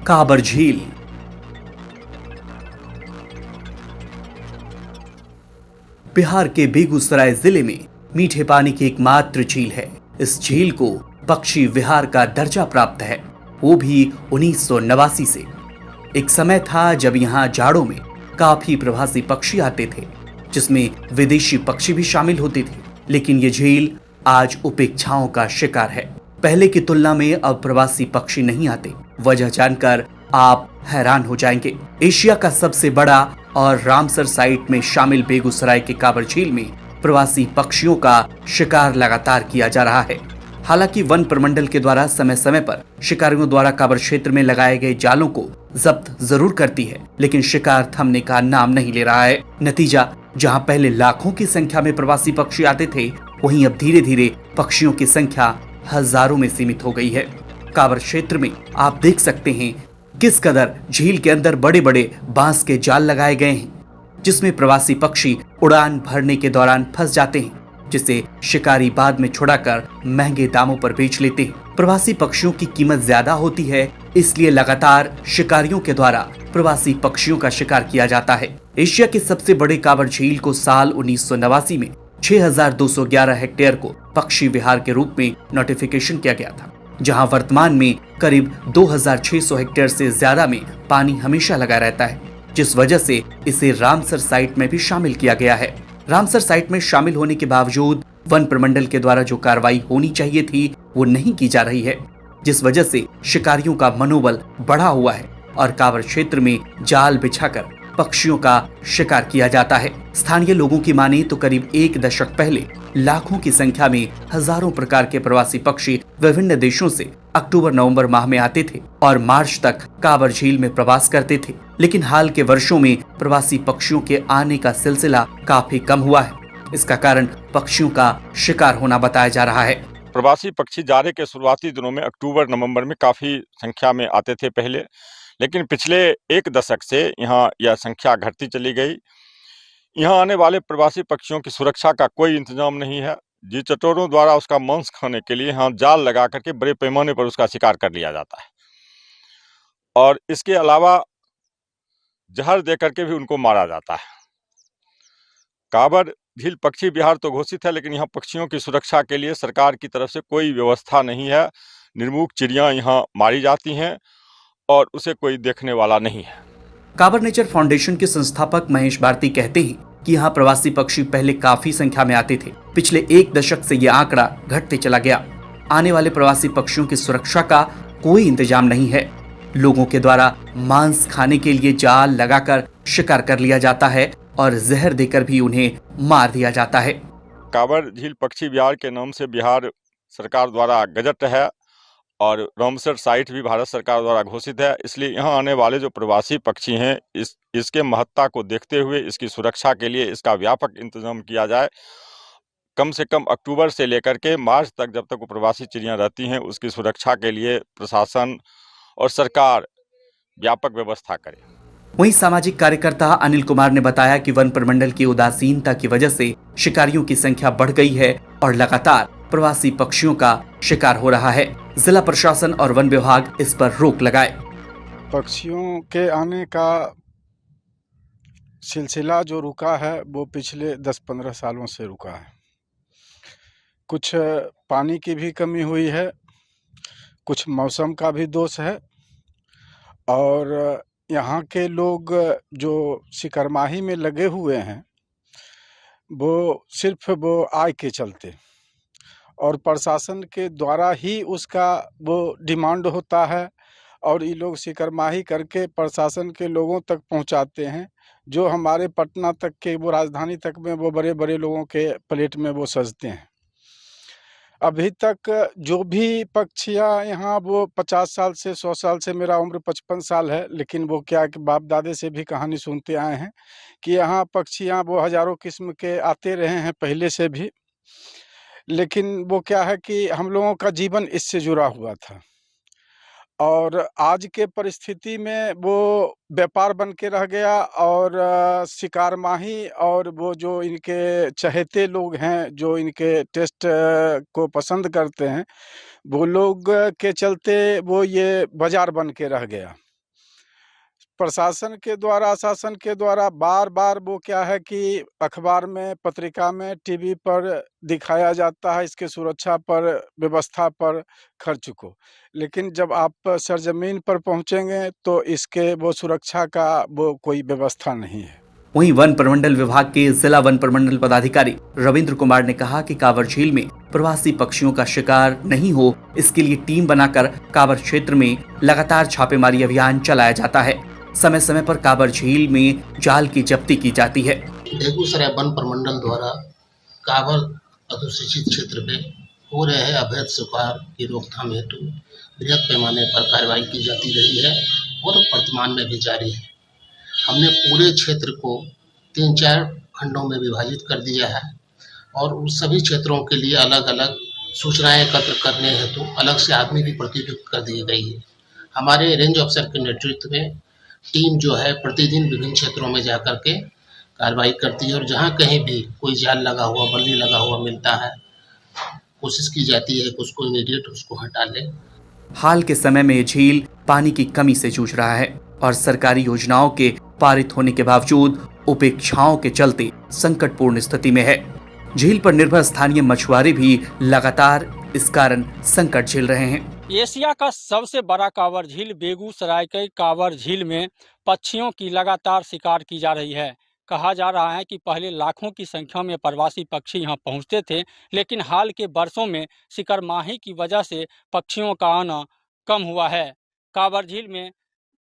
काबर झील। बिहार के बेगूसराय जिले में मीठे पानी की एकमात्र झील है। इस झील को पक्षी विहार का दर्जा प्राप्त है, वो भी 1989 से। एक समय था जब यहाँ जाड़ों में काफी प्रवासी पक्षी आते थे, जिसमें विदेशी पक्षी भी शामिल होते थे। लेकिन ये झील आज उपेक्षाओं का शिकार है। पहले की तुलना में अब प्रवासी पक्षी नहीं आते। वजह जानकर आप हैरान हो जाएंगे। एशिया का सबसे बड़ा और रामसर साइट में शामिल बेगूसराय के काबर झील में प्रवासी पक्षियों का शिकार लगातार किया जा रहा है। हालांकि वन प्रमंडल के द्वारा समय समय पर शिकारियों द्वारा काबर क्षेत्र में लगाए गए जालों को जब्त जरूर करती है, लेकिन शिकार थमने का नाम नहीं ले रहा है। नतीजा, जहां पहले लाखों की संख्या में प्रवासी पक्षी आते थे, वहीं अब धीरे धीरे पक्षियों की संख्या हजारों में सीमित हो गई है। काबर क्षेत्र में आप देख सकते हैं किस कदर झील के अंदर बड़े बड़े बांस के जाल लगाए गए हैं, जिसमें प्रवासी पक्षी उड़ान भरने के दौरान फंस जाते हैं, जिसे शिकारी बाद में छुड़ाकर महंगे दामों पर बेच लेते हैं। प्रवासी पक्षियों की कीमत ज्यादा होती है, इसलिए लगातार शिकारियों के द्वारा प्रवासी पक्षियों का शिकार किया जाता है। एशिया के सबसे बड़े काबर झील को साल 1989 में 6211 हेक्टेयर को पक्षी विहार के रूप में नोटिफिकेशन किया गया था, जहां वर्तमान में करीब 2600 हेक्टेयर से ज्यादा में पानी हमेशा लगा रहता है, जिस वजह से इसे रामसर साइट में भी शामिल किया गया है। रामसर साइट में शामिल होने के बावजूद वन प्रमंडल के द्वारा जो कार्रवाई होनी चाहिए थी, वो नहीं की जा रही है, जिस वजह से शिकारियों का मनोबल बढ़ा हुआ है और काबर क्षेत्र में जाल बिछाकर पक्षियों का शिकार किया जाता है। स्थानीय लोगों की माने तो करीब एक दशक पहले लाखों की संख्या में हजारों प्रकार के प्रवासी पक्षी विभिन्न देशों से अक्टूबर नवंबर माह में आते थे और मार्च तक काबर झील में प्रवास करते थे। लेकिन हाल के वर्षों में प्रवासी पक्षियों के आने का सिलसिला काफी कम हुआ है। इसका कारण पक्षियों का शिकार होना बताया जा रहा है। प्रवासी पक्षी जाड़े के शुरुआती दिनों में अक्टूबर नवंबर में काफी संख्या में आते थे पहले, लेकिन पिछले एक दशक से यहाँ यह संख्या घटती चली गई। यहाँ आने वाले प्रवासी पक्षियों की सुरक्षा का कोई इंतजाम नहीं है। जी चटोरों द्वारा उसका मांस खाने के लिए यहाँ जाल लगा करके बड़े पैमाने पर उसका शिकार कर लिया जाता है और इसके अलावा जहर दे करके भी उनको मारा जाता है। काबर झील पक्षी विहार तो घोषित है, लेकिन यहाँ पक्षियों की सुरक्षा के लिए सरकार की तरफ से कोई व्यवस्था नहीं है। निर्मुख चिड़ियाँ यहाँ मारी जाती हैं और उसे कोई देखने वाला नहीं है। काबर नेचर फाउंडेशन के संस्थापक महेश भारती कहते हैं कि यहाँ प्रवासी पक्षी पहले काफी संख्या में आते थे। पिछले एक दशक से यह आंकड़ा घटते चला गया। आने वाले प्रवासी पक्षियों की सुरक्षा का कोई इंतजाम नहीं है। लोगों के द्वारा मांस खाने के लिए जाल लगाकर शिकार कर लिया जाता है और जहर देकर भी उन्हें मार दिया जाता है। काबर झील पक्षी विहार के नाम से बिहार सरकार द्वारा गजट है और रामसर साइट भी भारत सरकार द्वारा घोषित है, इसलिए यहाँ आने वाले जो प्रवासी पक्षी हैं इसके महत्ता को देखते हुए इसकी सुरक्षा के लिए इसका व्यापक इंतजाम किया जाए। कम से कम अक्टूबर से लेकर के मार्च तक, जब तक वो प्रवासी चिड़ियाँ रहती हैं, उसकी सुरक्षा के लिए प्रशासन और सरकार व्यापक व्यवस्था करे। वहीं सामाजिक कार्यकर्ता अनिल कुमार ने बताया कि वन प्रमंडल की उदासीनता की वजह से शिकारियों की संख्या बढ़ गई है और लगातार प्रवासी पक्षियों का शिकार हो रहा है। जिला प्रशासन और वन विभाग इस पर रोक लगाए। पक्षियों के आने का सिलसिला जो रुका है वो पिछले 10-15 सालों से रुका है। कुछ पानी की भी कमी हुई है, कुछ मौसम का भी दोष है और यहाँ के लोग जो शिकारमाही में लगे हुए हैं वो सिर्फ वो आय के चलते और प्रशासन के द्वारा ही उसका वो डिमांड होता है और ये लोग शिकारमाही करके प्रशासन के लोगों तक पहुंचाते हैं, जो हमारे पटना तक के वो राजधानी तक में वो बड़े बड़े लोगों के प्लेट में वो सजते हैं। अभी तक जो भी पक्षियाँ यहाँ वो 50 साल से 100 साल से, मेरा उम्र 55 साल है, लेकिन वो क्या कि बाप दादे से भी कहानी सुनते आए हैं कि यहाँ पक्षियाँ वो हजारों किस्म के आते रहे हैं पहले से भी, लेकिन वो क्या है कि हम लोगों का जीवन इससे जुड़ा हुआ था और आज के परिस्थिति में वो व्यापार बन के रह गया और शिकार माही और वो जो इनके चहेते लोग हैं, जो इनके टेस्ट को पसंद करते हैं, वो लोग के चलते वो ये बाजार बन के रह गया। प्रशासन के द्वारा, शासन के द्वारा बार बार वो क्या है कि अखबार में, पत्रिका में, टीवी पर दिखाया जाता है इसके सुरक्षा पर, व्यवस्था पर खर्च को, लेकिन जब आप सरजमीन पर पहुंचेंगे तो इसके वो सुरक्षा का वो कोई व्यवस्था नहीं है। वहीं वन प्रमंडल विभाग के जिला वन प्रमंडल पदाधिकारी रविंद्र कुमार ने कहा कि कांवर झील में प्रवासी पक्षियों का शिकार नहीं हो, इसके लिए टीम बनाकर कांवर क्षेत्र में लगातार छापेमारी अभियान चलाया जाता है। समय समय पर कांवर झील में जाल की जब्ती की जाती है। बेगूसराय वन प्रमंडल द्वारा कांवर अधिसूचित क्षेत्र में हो रहे हैं अवैध शिकार की रोकथाम हेतु बृहद पैमाने पर कार्रवाई की जाती रही है और वर्तमान में भी जारी है। हमने पूरे क्षेत्र को 3-4 खंडों में विभाजित कर दिया है और उस सभी क्षेत्रों के लिए अलग अलग सूचनाएं एकत्र करने हेतु अलग से आदमी भी प्रतिनियुक्त कर दी गई है। हमारे रेंज ऑफिसर के नेतृत्व में टीम जो है प्रतिदिन विभिन्न क्षेत्रों में जाकर के कार्रवाई करती है और जहां कहीं भी कोई जाल लगा हुआ, बल्ली लगा हुआ मिलता है, कोशिश की जाती है कि उसको इमीडिएट उसको हटा ले। हाल के समय में ये झील पानी की कमी से जूझ रहा है और सरकारी योजनाओं के पारित होने के बावजूद उपेक्षाओं के चलते संकटपूर्ण स्थिति में है। झील पर निर्भर स्थानीय मछुआरे भी लगातार इस कारण संकट झेल रहे हैं। एशिया का सबसे बड़ा कांवर झील बेगूसराय के कांवर झील में पक्षियों की लगातार शिकार की जा रही है। कहा जा रहा है कि पहले लाखों की संख्या में प्रवासी पक्षी यहां पहुंचते थे, लेकिन हाल के वर्षों में शिकारमाही की वजह से पक्षियों का आना कम हुआ है। कांवर झील में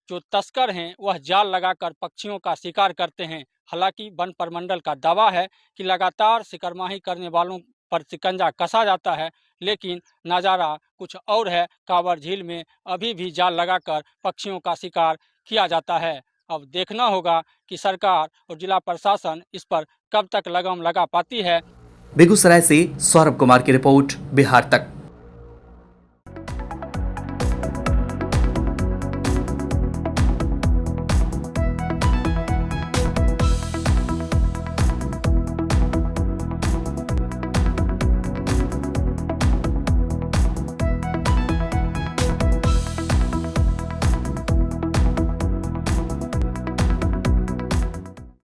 जो तस्कर हैं वह जाल लगाकर पक्षियों का शिकार करते हैं। हालांकि वन प्रमंडल का दावा है कि लगातार शिकारमाही करने वालों पर शिकंजा कसा जाता है, लेकिन नज़ारा कुछ और है। कांवर झील में अभी भी जाल लगाकर पक्षियों का शिकार किया जाता है। अब देखना होगा कि सरकार और जिला प्रशासन इस पर कब तक लगाम लगा पाती है। बेगूसराय से सौरभ कुमार की रिपोर्ट, बिहार तक।